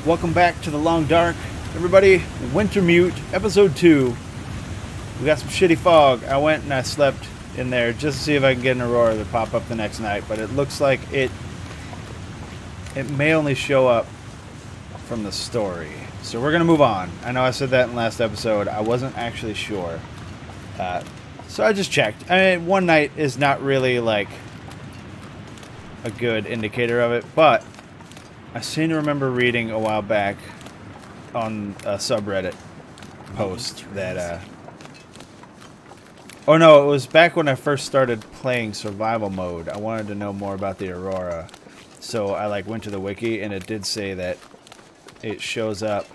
Welcome back to the Long Dark, everybody. Wintermute, episode 2. We got some shitty fog. I went and I slept in there just to see if I can get an Aurora to pop up the next night, but it looks like it may only show up from the story. So we're gonna move on. I know I said that in the last episode. I wasn't actually sure. So I just checked. I mean, one night is not really like a good indicator of it, but I seem to remember reading a while back on a subreddit post that, oh no, it was back when I first started playing survival mode. I wanted to know more about the Aurora. So I went to the wiki and it did say that it shows up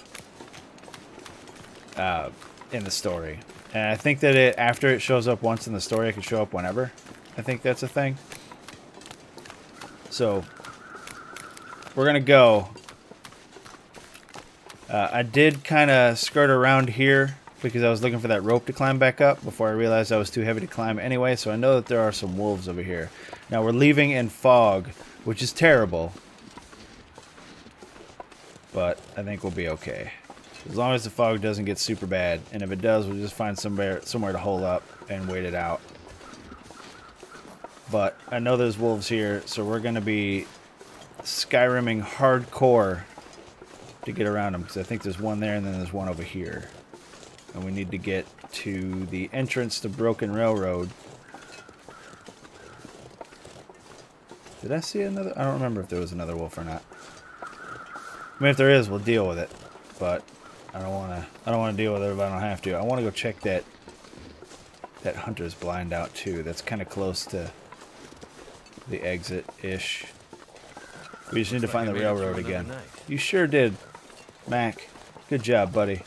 in the story. And I think that after it shows up once in the story, it can show up whenever. I think that's a thing. So we're gonna go. I did kind of skirt around here because I was looking for that rope to climb back up before I realized I was too heavy to climb anyway, so I know that there are some wolves over here. Now we're leaving in fog, which is terrible, but I think we'll be okay. As long as the fog doesn't get super bad, and if it does, we'll just find somewhere to hole up and wait it out. But I know there's wolves here, so we're going to be Skyrimming hardcore to get around them, because I think there's one there and then there's one over here. And we need to get to the entrance to Broken Railroad. Did I see another? I don't remember if there was another wolf or not. I mean, if there is, we'll deal with it. But I don't want to deal with it if I don't have to. I want to go check that hunter's blind out too. That's kind of close to the exit-ish. We just need to find the railroad again. You sure did, Mac. Good job, buddy.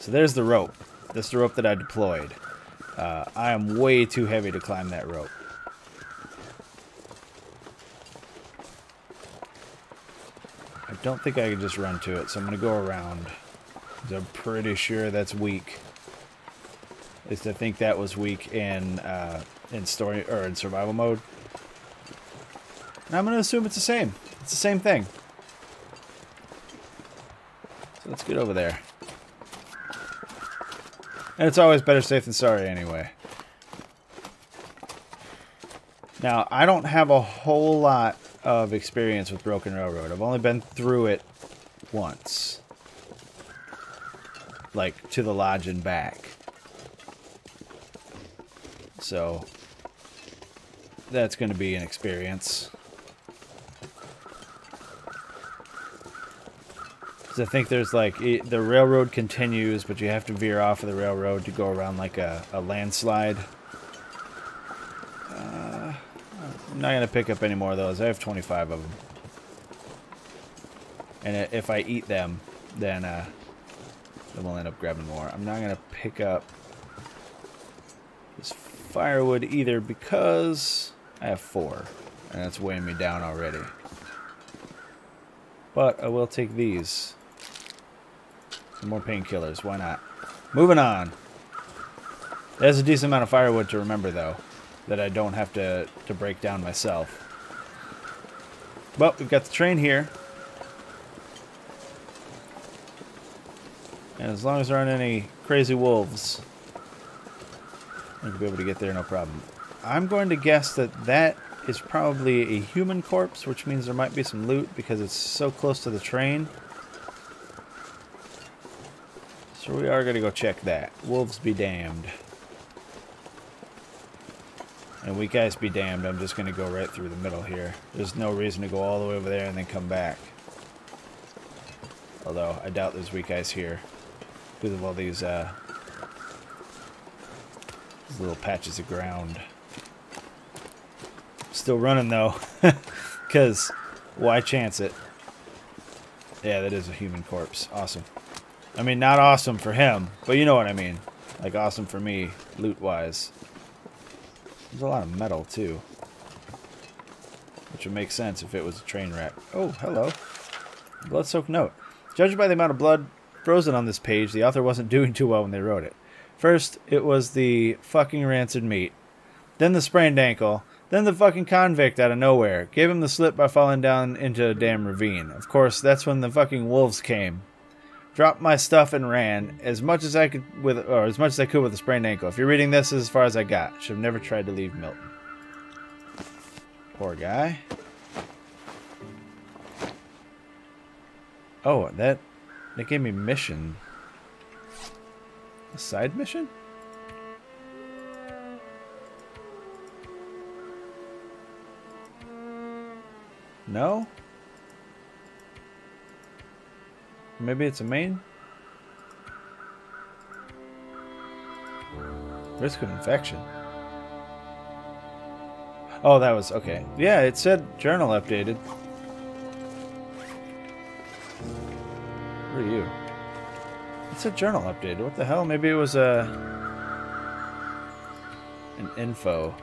So there's the rope. That's the rope that I deployed. I am way too heavy to climb that rope. I don't think I can just run to it, so I'm going to go around. I'm pretty sure that's weak. At least I think that was weak in story or in survival mode. And I'm going to assume it's the same. It's the same thing. So let's get over there. And it's always better safe than sorry anyway. Now, I don't have a whole lot of experience with Broken Railroad. I've only been through it once. Like, to the lodge and back. So, that's going to be an experience. I think there's the railroad continues, but you have to veer off of the railroad to go around like a landslide. I'm not going to pick up any more of those. I have 25 of them. And if I eat them, then we'll end up grabbing more. I'm not going to pick up this firewood either because I have 4. And that's weighing me down already. But I will take these. Some more painkillers, why not? Moving on. There's a decent amount of firewood to remember, though, that I don't have to break down myself. Well, we've got the train here. And as long as there aren't any crazy wolves, I'll be able to get there, no problem. I'm going to guess that is probably a human corpse, which means there might be some loot because it's so close to the train. So we are going to go check that. Wolves be damned. And we guys be damned. I'm just going to go right through the middle here. There's no reason to go all the way over there and then come back. Although, I doubt there's weak eyes here. Because of all these little patches of ground. Still running though, because why chance it? Yeah, that is a human corpse. Awesome. I mean, not awesome for him, but you know what I mean. Like awesome for me, loot-wise. There's a lot of metal too, which would make sense if it was a train wreck. Oh, hello. Blood-soaked note. Judging by the amount of blood frozen on this page, the author wasn't doing too well when they wrote it. First, it was the fucking rancid meat. Then the sprained ankle. Then the fucking convict out of nowhere gave him the slip by falling down into a damn ravine. Of course, that's when the fucking wolves came. Dropped my stuff and ran as much as I could with a sprained ankle. If you're reading this, this is as far as I got. Should have never tried to leave Milton. Poor guy. Oh, that gave me mission. A side mission? No? Maybe it's a main? Risk of infection. Oh, that was... okay. Yeah, it said journal updated. Where are you? It said journal updated. What the hell? Maybe it was an info.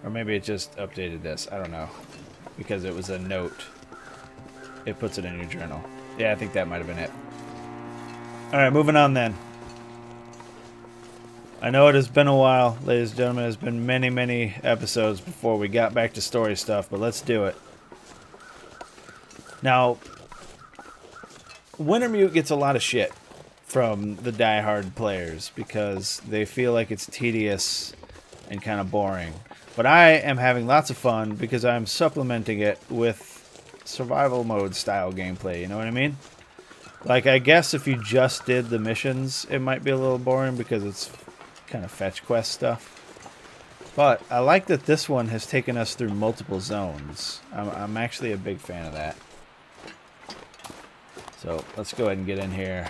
Or maybe it just updated this. I don't know. Because it was a note. It puts it in your journal. Yeah, I think that might have been it. Alright, moving on then. I know it has been a while, ladies and gentlemen. It has been many, many episodes before we got back to story stuff, but let's do it. Now, Wintermute gets a lot of shit from the diehard players because they feel like it's tedious and kind of boring. But I am having lots of fun because I'm supplementing it with survival mode style gameplay, you know what I mean? Like, I guess if you just did the missions, it might be a little boring because it's kind of fetch quest stuff. But I like that this one has taken us through multiple zones. I'm actually a big fan of that. So let's go ahead and get in here.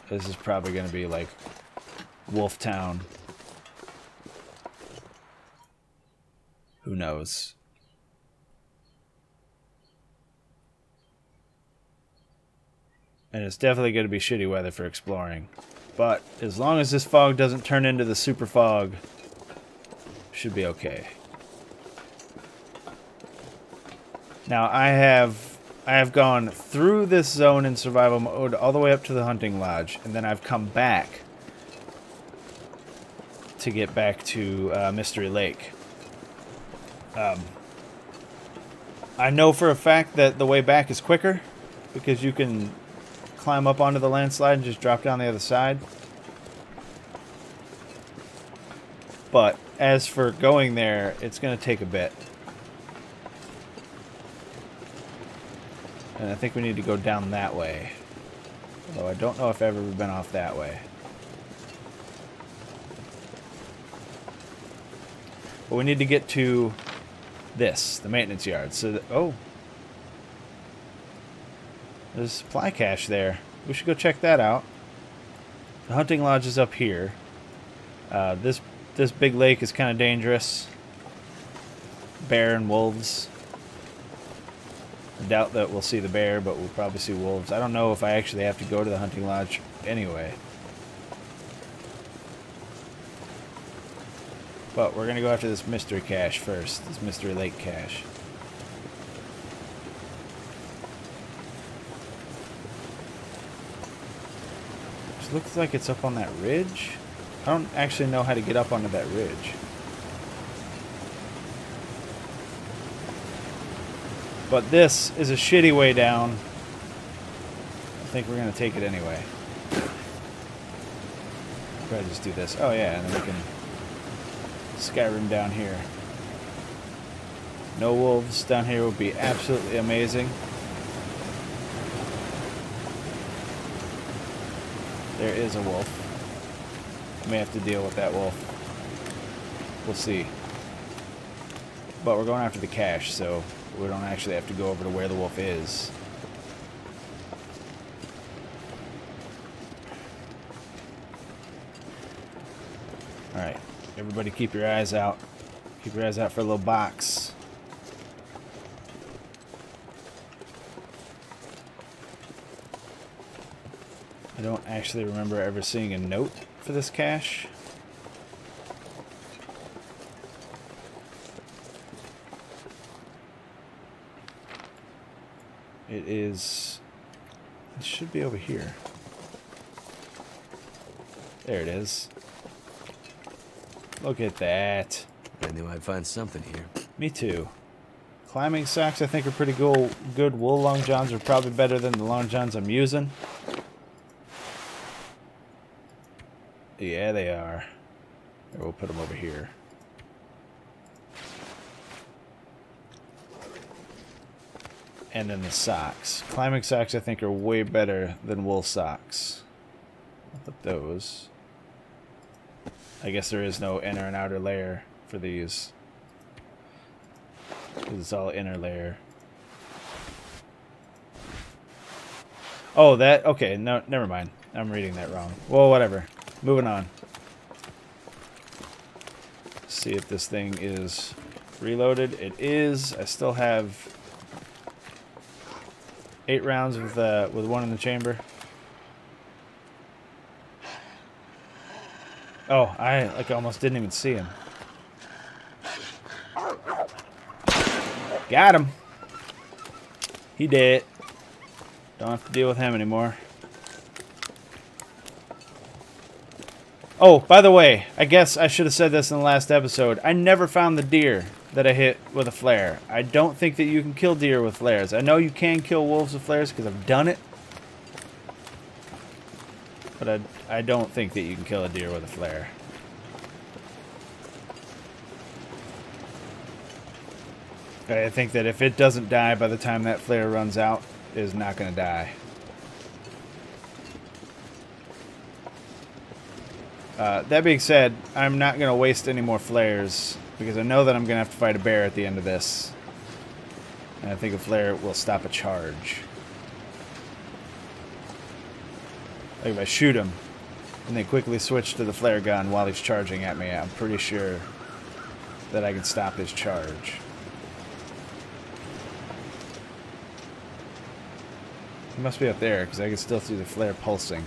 This is probably going to be like Wolf Town. Who knows? And it's definitely going to be shitty weather for exploring. But as long as this fog doesn't turn into the super fog, should be okay. Now I have gone through this zone in survival mode all the way up to the hunting lodge, and then I've come back to get back to Mystery Lake. I know for a fact that the way back is quicker because you can climb up onto the landslide and just drop down the other side. But as for going there, it's going to take a bit. And I think we need to go down that way. Although I don't know if I've ever been off that way. But we need to get to this, the maintenance yard. So, oh. There's a supply cache there. We should go check that out. The hunting lodge is up here. This big lake is kind of dangerous. Bear and wolves. I doubt that we'll see the bear, but we'll probably see wolves. I don't know if I actually have to go to the hunting lodge anyway. But we're going to go after this mystery cache first. This mystery lake cache. It looks like it's up on that ridge. I don't actually know how to get up onto that ridge. But this is a shitty way down. I think we're going to take it anyway. Probably just do this. Oh yeah, and then we can Skyrim down here. No wolves down here would be absolutely amazing. There is a wolf. May have to deal with that wolf. We'll see. But we're going after the cache, so we don't actually have to go over to where the wolf is. Alright, everybody keep your eyes out. Keep your eyes out for a little box. I don't actually remember ever seeing a note for this cache. It is It should be over here. There it is. Look at that. I knew I'd find something here. Me too. Climbing socks I think are pretty cool. Good wool long johns are probably better than the long johns I'm using. Yeah, they are. Here, we'll put them over here. And then the socks. Climbing socks I think are way better than wool socks. I'll put those. I guess there is no inner and outer layer for these. Because it's all inner layer. Oh, that... Okay, no, never mind. I'm reading that wrong. Well, whatever. Moving on. See if this thing is reloaded. It is. I still have 8 rounds with one in the chamber. Oh, I almost didn't even see him. Got him. He did. Don't have to deal with him anymore. Oh, by the way, I guess I should have said this in the last episode. I never found the deer that I hit with a flare. I don't think that you can kill deer with flares. I know you can kill wolves with flares because I've done it. But I don't think that you can kill a deer with a flare. I think that if it doesn't die by the time that flare runs out, it is not going to die. That being said, I'm not going to waste any more flares because I know that I'm going to have to fight a bear at the end of this. And I think a flare will stop a charge. Like if I shoot him and then quickly switch to the flare gun while he's charging at me, I'm pretty sure that I can stop his charge. He must be up there because I can still see the flare pulsing.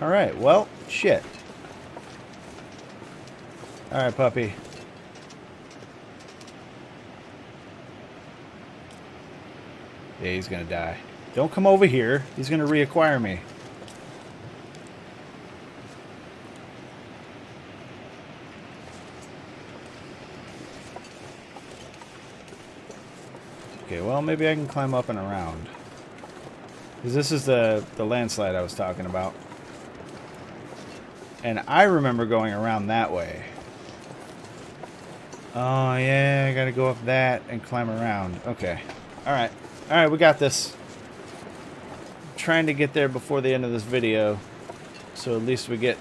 Alright, well, shit. Alright, puppy. Yeah, he's gonna die. Don't come over here. He's gonna reacquire me. Okay, well, maybe I can climb up and around. Because this is the landslide I was talking about. And I remember going around that way. Oh, yeah, I gotta go up that and climb around. Okay. Alright. Alright, we got this. I'm trying to get there before the end of this video. So at least we get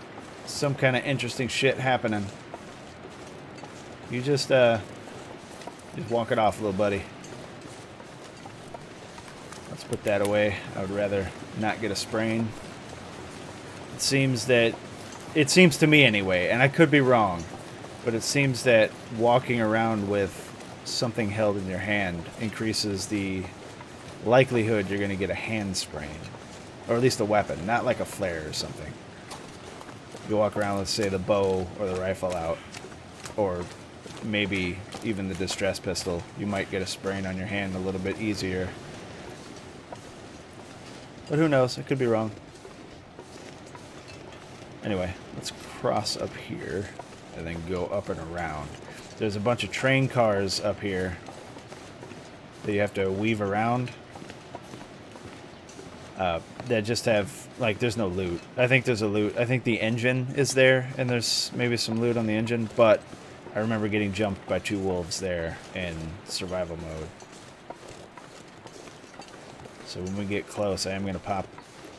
some kind of interesting shit happening. You just walk it off, little buddy. Let's put that away. I would rather not get a sprain. It seems to me anyway, and I could be wrong, but it seems that walking around with something held in your hand increases the likelihood you're going to get a hand sprain. Or at least a weapon, not like a flare or something. You walk around with, say, the bow or the rifle out, or maybe even the distress pistol, you might get a sprain on your hand a little bit easier. But who knows? I could be wrong. Anyway, let's cross up here and then go up and around. There's a bunch of train cars up here that you have to weave around. That just have, like, there's no loot. I think there's a loot. I think the engine is there, and there's maybe some loot on the engine, but I remember getting jumped by 2 wolves there in survival mode. So when we get close, I am going to pop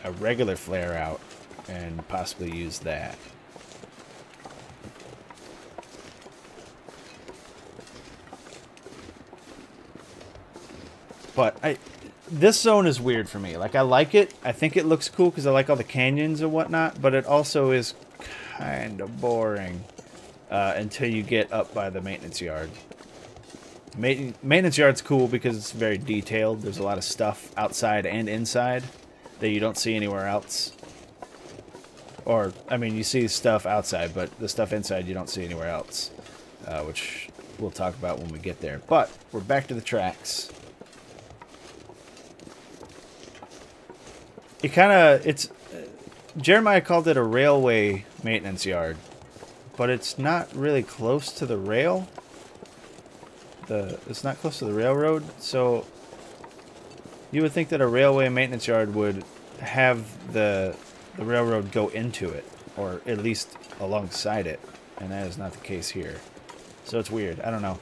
a regular flare out and possibly use that. But this zone is weird for me. Like, I like it. I think it looks cool because I like all the canyons and whatnot, but it also is kind of boring until you get up by the maintenance yard. Maintenance yard's cool because it's very detailed. There's a lot of stuff outside and inside that you don't see anywhere else. Or, I mean, you see stuff outside, but the stuff inside you don't see anywhere else. Which we'll talk about when we get there. But, we're back to the tracks. It kind of, it's, Jeremiah called it a railway maintenance yard, but it's not really close to the rail. It's not close to the railroad, so you would think that a railway maintenance yard would have the railroad go into it, or at least alongside it, and that is not the case here. So it's weird. I don't know.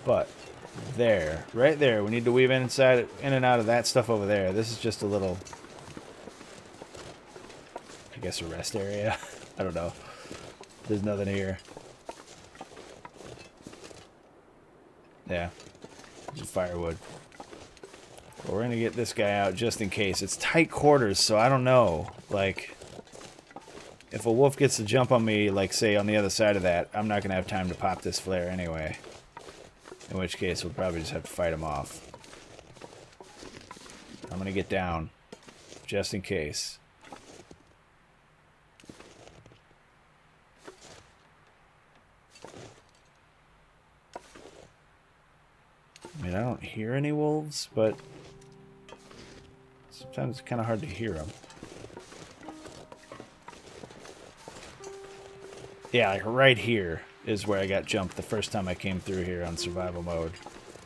But there, right there, we need to weave in and out of that stuff over there. This is just a little, I guess, a rest area. I don't know. There's nothing here. Yeah, just firewood. But we're gonna get this guy out just in case. It's tight quarters, so I don't know. Like, if a wolf gets to jump on me, like, say, on the other side of that, I'm not gonna have time to pop this flare anyway. In which case, we'll probably just have to fight him off. I'm gonna get down, just in case. I mean, I don't hear any wolves, but sometimes it's kind of hard to hear them. Yeah, like right here is where I got jumped the first time I came through here on survival mode.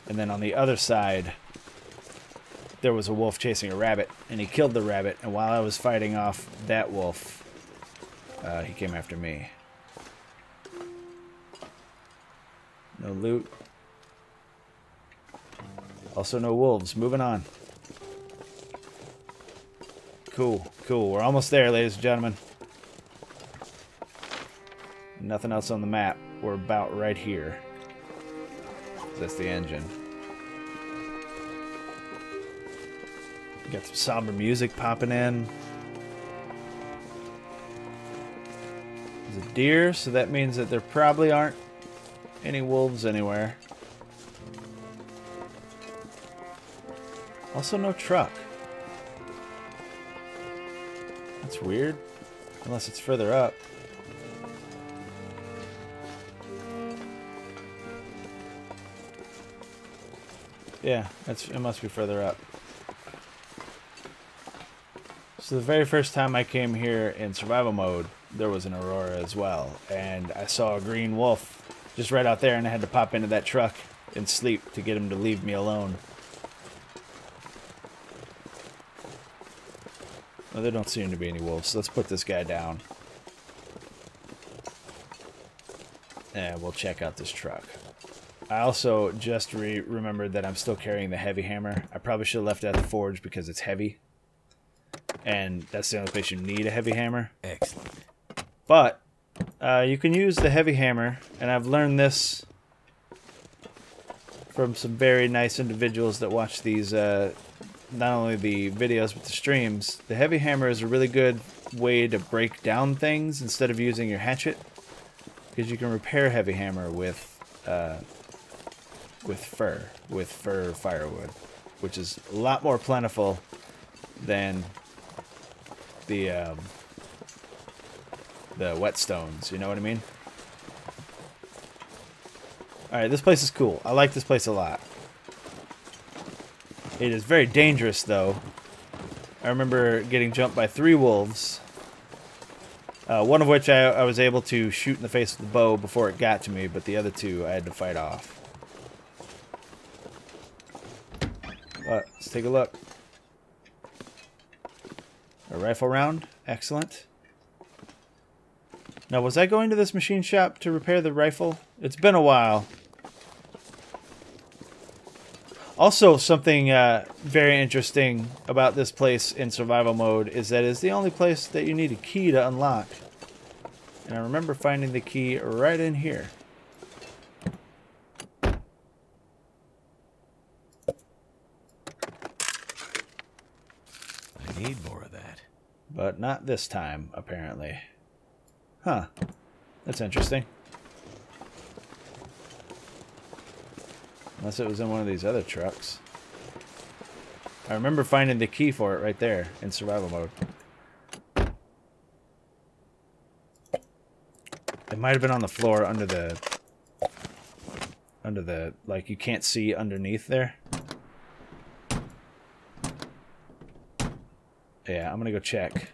And then on the other side, there was a wolf chasing a rabbit, and he killed the rabbit, and while I was fighting off that wolf, he came after me. No loot. Also no wolves. Moving on. Cool, cool. We're almost there, ladies and gentlemen. Nothing else on the map. We're about right here. That's the engine. Got some somber music popping in. There's a deer, so that means that there probably aren't any wolves anywhere. Also no truck. That's weird. Unless it's further up. Yeah, it must be further up. So the very first time I came here in survival mode, there was an Aurora as well. And I saw a green wolf just right out there, and I had to pop into that truck and sleep to get him to leave me alone. Well, there don't seem to be any wolves, so let's put this guy down. And we'll check out this truck. I also just remembered that I'm still carrying the heavy hammer. I probably should have left it at the forge because it's heavy. And that's the only place you need a heavy hammer. Excellent. But you can use the heavy hammer, and I've learned this from some very nice individuals that watch these, not only the videos but the streams. The heavy hammer is a really good way to break down things instead of using your hatchet, because you can repair heavy hammer with fir firewood, which is a lot more plentiful than the whetstones, you know what I mean? Alright, this place is cool. I like this place a lot. It is very dangerous, though. I remember getting jumped by 3 wolves. One of which I was able to shoot in the face with the bow before it got to me, but the other 2 I had to fight off. But let's take a look. A rifle round. Excellent. Now, was I going to this machine shop to repair the rifle? It's been a while. Also, something very interesting about this place in survival mode is that it's the only place that you need a key to unlock. And I remember finding the key right in here. I need more of that. But not this time, apparently. Huh. That's interesting. Unless it was in one of these other trucks. I remember finding the key for it right there in survival mode. It might have been on the floor under the, like, you can't see underneath there. Yeah, I'm gonna go check.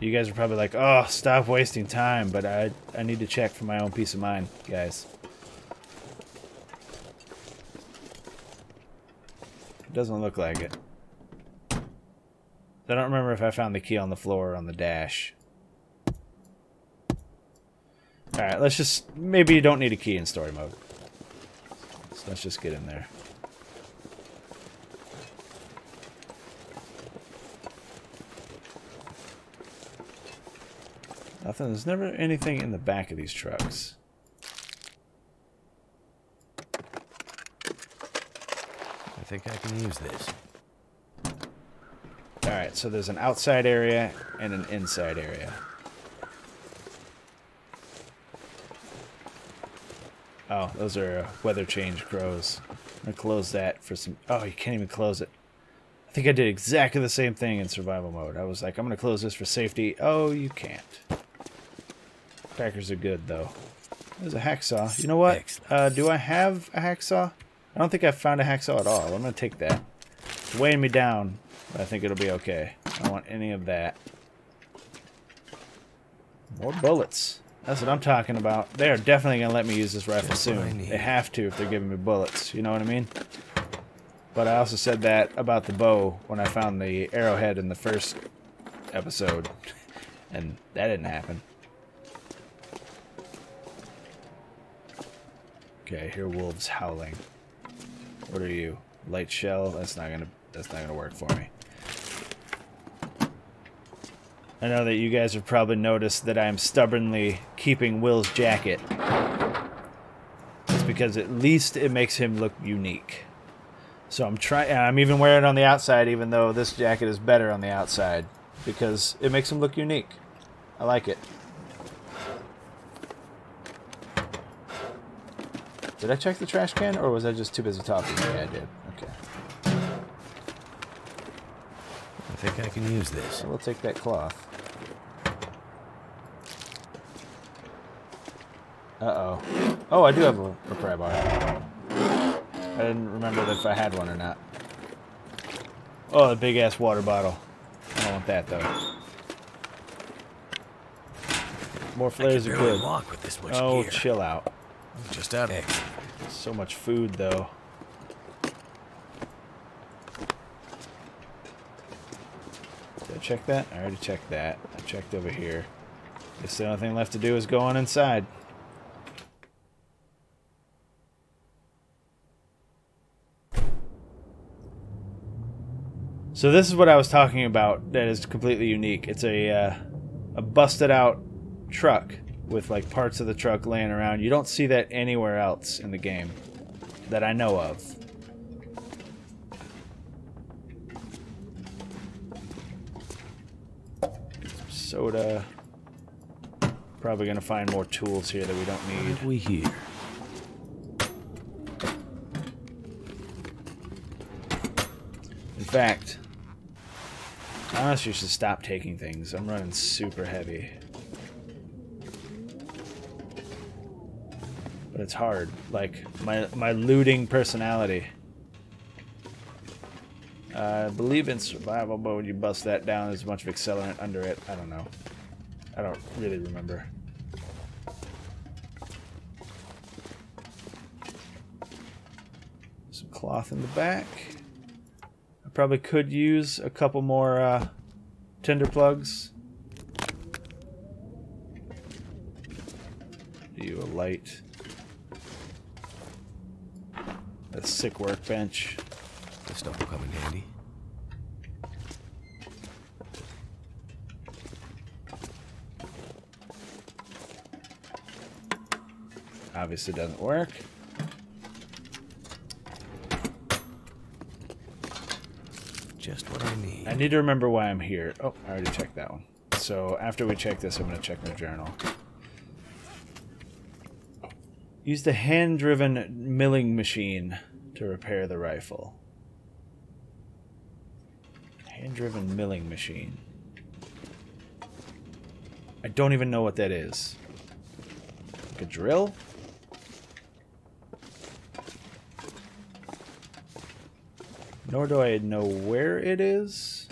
You guys are probably like, oh, stop wasting time, but I need to check for my own peace of mind, guys. It doesn't look like it. I don't remember if I found the key on the floor or on the dash. Alright, let's just... Maybe you don't need a key in story mode. So let's just get in there. Nothing. There's never anything in the back of these trucks. I think I can use this. Alright, so there's an outside area and an inside area. Oh, those are weather change crows. I'm going to close that for some... Oh, you can't even close it. I think I did exactly the same thing in survival mode. I was like, I'm going to close this for safety. Oh, you can't. Crackers are good, though. There's a hacksaw. You know what? Do I have a hacksaw? I don't think I've found a hacksaw at all. I'm going to take that. It's weighing me down, but I think it'll be okay. I don't want any of that. More bullets. That's what I'm talking about. They are definitely going to let me use this rifle soon. They have to if they're giving me bullets. You know what I mean? But I also said that about the bow when I found the arrowhead in the first episode. And that didn't happen. Okay, I hear wolves howling. What are you? Light shell? That's not gonna work for me. I know that you guys have probably noticed that I am stubbornly keeping Will's jacket. It's because at least it makes him look unique. So I'm even wearing it on the outside, even though this jacket is better on the outside, because it makes him look unique. I like it. Did I check the trash can, or was I just too busy talking? Yeah, I did. Okay. I think I can use this. So we'll take that cloth. Uh-oh. Oh, I do have a pry bar. I didn't remember if I had one or not. Oh, the big-ass water bottle. I don't want that, though. More flares are good. Walk with this much Oh, gear. chill out. Just out of So much food, though. Did I check that? I already checked that. I checked over here. Guess the only thing left to do is go on inside. So this is what I was talking about that is completely unique. It's a busted out truck with like parts of the truck laying around. You don't see that anywhere else in the game that I know of. Soda. Probably gonna find more tools here that we don't need. What have we here? In fact, I honestly should stop taking things. I'm running super heavy. But it's hard. Like, my looting personality. I believe in survival mode you bust that down, there's a bunch of accelerant under it. I don't know. I don't really remember. Some cloth in the back. I probably could use a couple more tinder plugs. Do you a light? A sick workbench. This stuff will come in handy. Obviously doesn't work. Just what I need. I need to remember why I'm here. Oh, I already checked that one. So after we check this, I'm going to check my journal. Use the hand-driven milling machine to repair the rifle. Hand-driven milling machine. I don't even know what that is. Like a drill? Nor do I know where it is.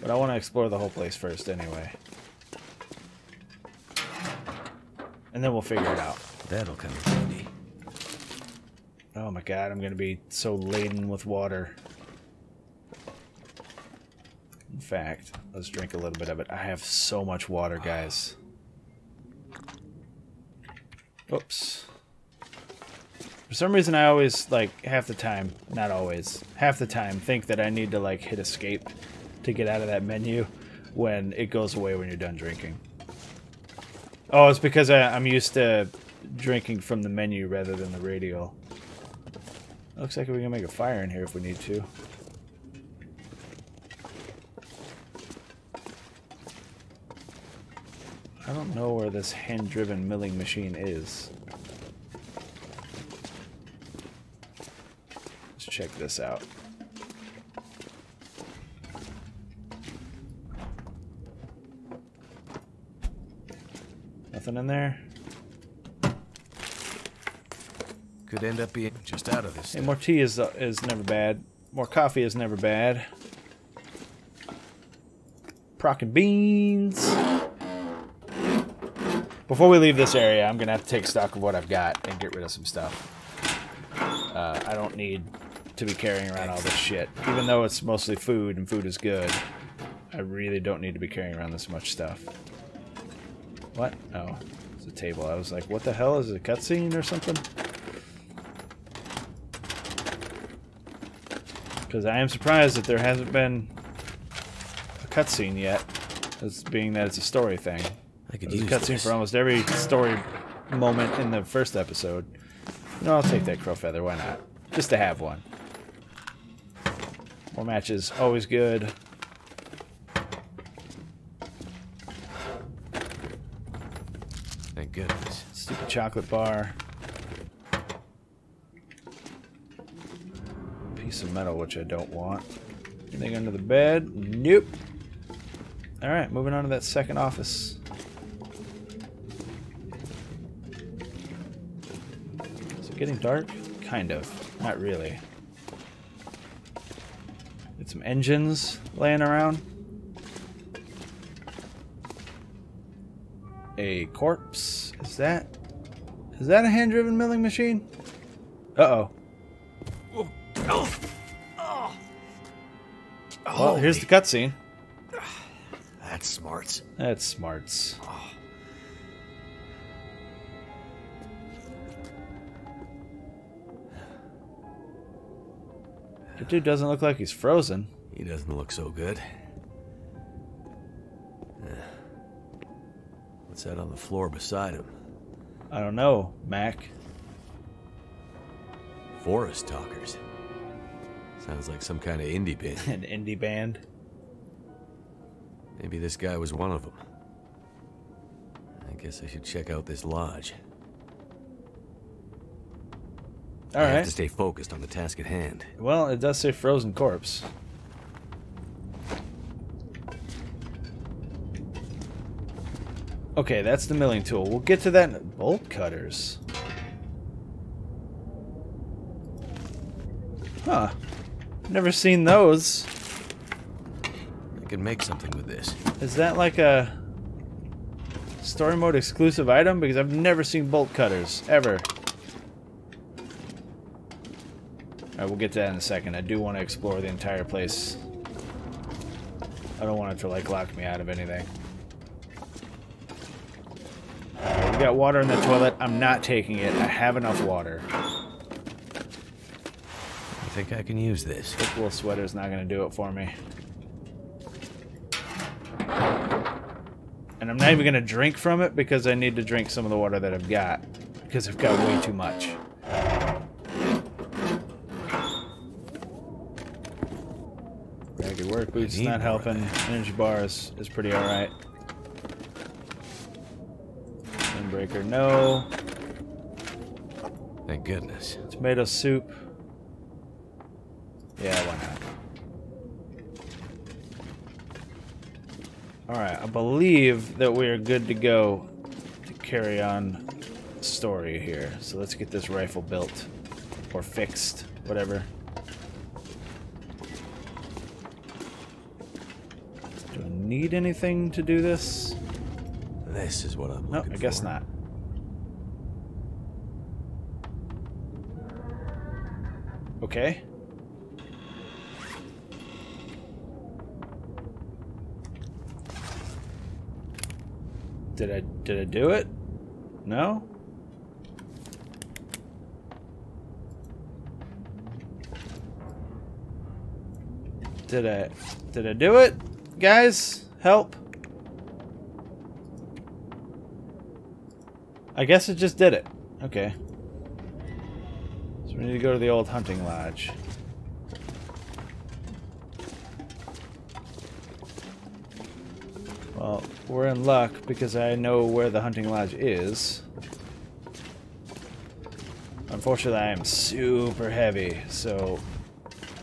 But I want to explore the whole place first anyway. And then we'll figure it out. That'll come in handy. Oh my god, I'm going to be so laden with water. In fact, let's drink a little bit of it. I have so much water, guys. Oops. For some reason, I always, like, half the time, not always, half the time, think that I need to, like, hit escape to get out of that menu when it goes away when you're done drinking. Oh, it's because I'm used to drinking from the menu rather than the radial. Looks like we can make a fire in here if we need to. I don't know where this hand-driven milling machine is. Let's check this out. Nothing in there? Could end up being just out of this. Hey, more tea is never bad. More coffee is never bad. Proc and beans. Before we leave this area, I'm gonna have to take stock of what I've got and get rid of some stuff. I don't need to be carrying around all this shit, even though it's mostly food and food is good. I really don't need to be carrying around this much stuff. What? Oh, it's a table. I was like, what the hell? Is it a cutscene or something? Because I am surprised that there hasn't been a cutscene yet, as being that it's a story thing. I could There's use a cutscene for almost every story moment in the first episode. No, I'll take that crow feather. Why not? Just to have one. More matches, always good. Thank goodness. Stupid chocolate bar. Piece of metal, which I don't want. Anything under the bed? Nope. Alright, moving on to that second office. Is it getting dark? Kind of. Not really. Get some engines laying around. A corpse. Is that a hand-driven milling machine? Uh-oh. Well, here's the cutscene. That's smarts. That's smarts. The dude doesn't look like he's frozen. He doesn't look so good. What's that on the floor beside him? I don't know, Mac. Forest talkers. Sounds like some kind of indie band. An indie band. Maybe this guy was one of them. I guess I should check out this lodge. I have to stay focused on the task at hand. Well, it does say frozen corpse. Okay, that's the milling tool. We'll get to that in bolt cutters. Huh. Never seen those. I can make something with this. Is that like a story mode exclusive item? Because I've never seen bolt cutters, ever. Alright, we'll get to that in a second. I do want to explore the entire place. I don't want it to, like, lock me out of anything. Alright, we got water in the toilet. I'm not taking it. I have enough water. I think I can use this. This little sweater's not going to do it for me. And I'm not even going to drink from it because I need to drink some of the water that I've got. Because I've got way too much. Ragged work boots is not helping. Energy bar is pretty alright. Windbreaker, no. Thank goodness. Tomato soup. Yeah, why not? Alright, I believe that we are good to go to carry on the story here. So let's get this rifle built. Or fixed. Whatever. need anything to do this? This is what I'm looking for. No, I guess not. Okay. Did I do it? No? Did I do it? Guys, help. I guess it just did it. Okay. So we need to go to the old hunting lodge. Well, we're in luck because I know where the hunting lodge is. Unfortunately, I am super heavy, so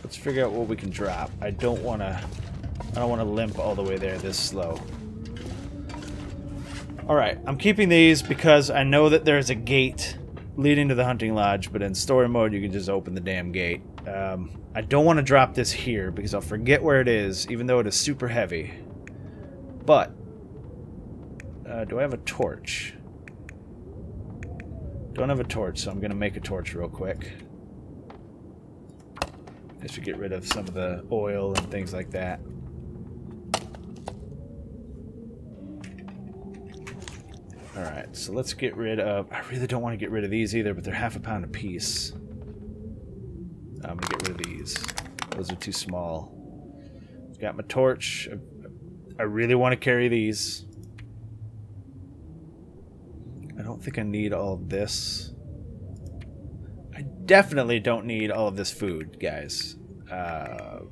let's figure out what we can drop. I don't want to limp all the way there this slow. Alright, I'm keeping these because I know that there's a gate leading to the hunting lodge, but in story mode you can just open the damn gate. I don't want to drop this here because I'll forget where it is, even though it is super heavy. But, do I have a torch? Don't have a torch, so I'm going to make a torch real quick. This should get rid of some of the oil and things like that. Alright, so let's get rid of... I really don't want to get rid of these either, but they're half a pound apiece. I'm going to get rid of these. Those are too small. Got my torch. I really want to carry these. I don't think I need all of this. I definitely don't need all of this food, guys. I'm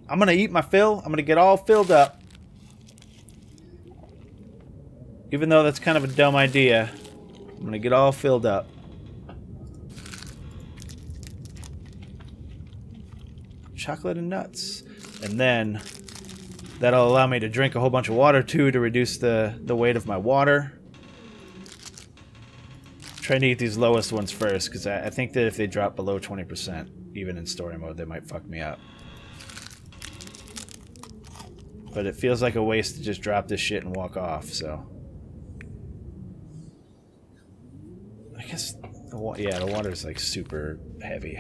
going to eat my fill. I'm going to get all filled up. Even though that's kind of a dumb idea, I'm going to get all filled up. Chocolate and nuts. And then that'll allow me to drink a whole bunch of water too to reduce the weight of my water. Trying to eat these lowest ones first because I think that if they drop below 20%, even in story mode, they might fuck me up. But it feels like a waste to just drop this shit and walk off, so... I guess, the water's like super heavy.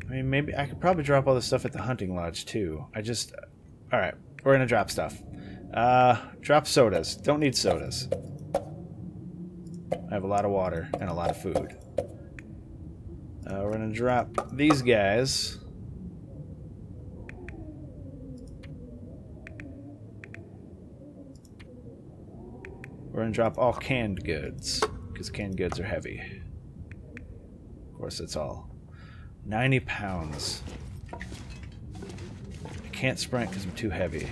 I mean, maybe I could probably drop all this stuff at the hunting lodge too. Alright, we're gonna drop stuff. Drop sodas. Don't need sodas. I have a lot of water and a lot of food. We're gonna drop these guys. We're going to drop all canned goods, because canned goods are heavy. Of course, that's all. 90 pounds. I can't sprint because I'm too heavy.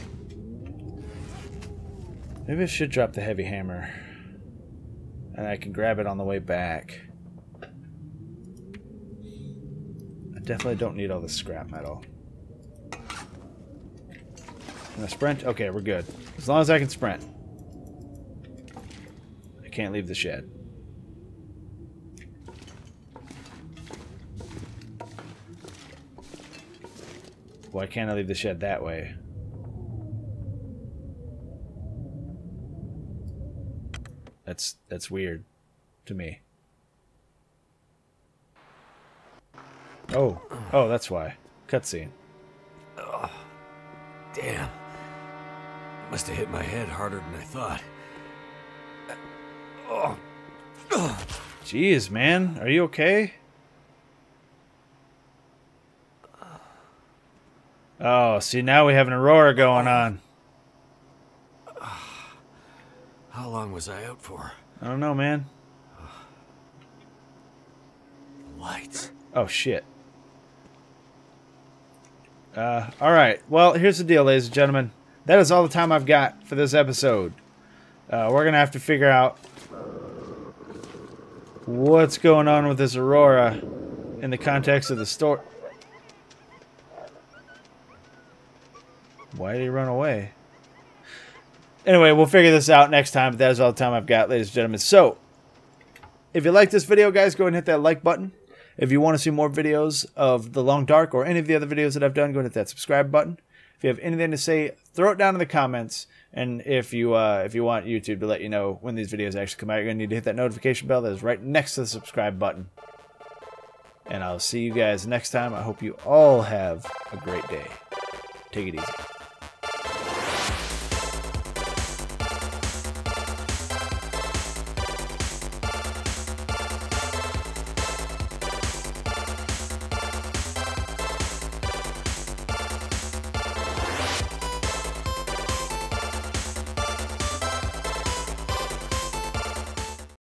Maybe I should drop the heavy hammer. And I can grab it on the way back. I definitely don't need all the scrap metal. Can I sprint? Okay, we're good. As long as I can sprint. Can't leave the shed. Why can't I leave the shed that way? That's weird to me. Oh, that's why. Cutscene. Oh, damn. Must have hit my head harder than I thought. Oh. Jeez, man. Are you okay? Oh, see, now we have an Aurora going on. How long was I out for? I don't know, man. Lights. Oh, shit. Alright. Well, here's the deal, ladies and gentlemen. That is all the time I've got for this episode. We're gonna have to figure out what's going on with this Aurora in the context of the story. Why did he run away? Anyway, we'll figure this out next time, but that is all the time I've got, ladies and gentlemen. So, if you like this video, guys, go ahead and hit that like button. If you want to see more videos of The Long Dark or any of the other videos that I've done, go and hit that subscribe button. If you have anything to say, throw it down in the comments. And if you want YouTube to let you know when these videos actually come out, you're going to need to hit that notification bell that is right next to the subscribe button. And I'll see you guys next time. I hope you all have a great day. Take it easy.